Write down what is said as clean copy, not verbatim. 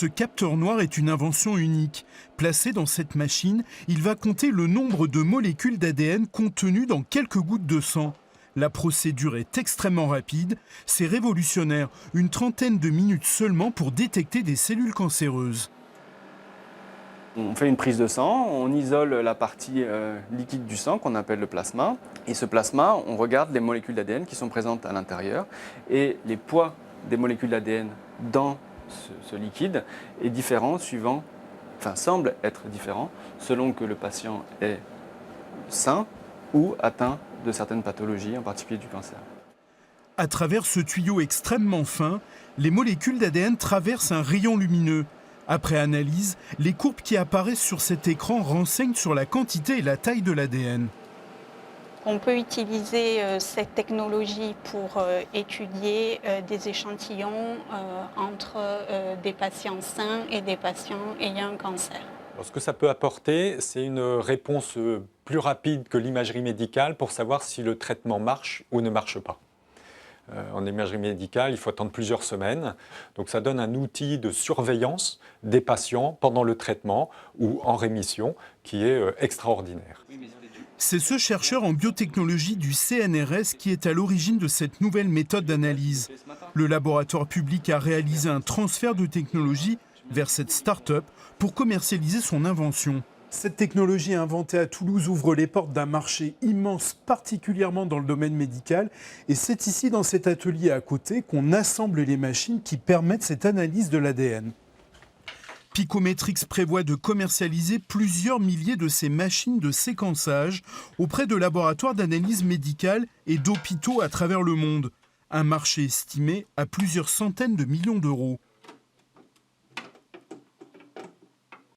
Ce capteur noir est une invention unique. Placé dans cette machine, il va compter le nombre de molécules d'ADN contenues dans quelques gouttes de sang. La procédure est extrêmement rapide, c'est révolutionnaire, une trentaine de minutes seulement pour détecter des cellules cancéreuses. On fait une prise de sang, on isole la partie liquide du sang qu'on appelle le plasma. Et ce plasma, on regarde les molécules d'ADN qui sont présentes à l'intérieur. Et les poids des molécules d'ADN dans ce liquide est différent semble être différent selon que le patient est sain ou atteint de certaines pathologies, en particulier du cancer. À travers ce tuyau extrêmement fin, les molécules d'ADN traversent un rayon lumineux. Après analyse, les courbes qui apparaissent sur cet écran renseignent sur la quantité et la taille de l'ADN. On peut utiliser cette technologie pour étudier des échantillons entre des patients sains et des patients ayant un cancer. Alors, ce que ça peut apporter, c'est une réponse plus rapide que l'imagerie médicale pour savoir si le traitement marche ou ne marche pas. En imagerie médicale, il faut attendre plusieurs semaines. Donc ça donne un outil de surveillance des patients pendant le traitement ou en rémission qui est extraordinaire. C'est ce chercheur en biotechnologie du CNRS qui est à l'origine de cette nouvelle méthode d'analyse. Le laboratoire public a réalisé un transfert de technologie vers cette start-up pour commercialiser son invention. Cette technologie inventée à Toulouse ouvre les portes d'un marché immense, particulièrement dans le domaine médical. Et c'est ici, dans cet atelier à côté, qu'on assemble les machines qui permettent cette analyse de l'ADN. Picometrix prévoit de commercialiser plusieurs milliers de ces machines de séquençage auprès de laboratoires d'analyse médicale et d'hôpitaux à travers le monde. Un marché estimé à plusieurs centaines de millions d'euros.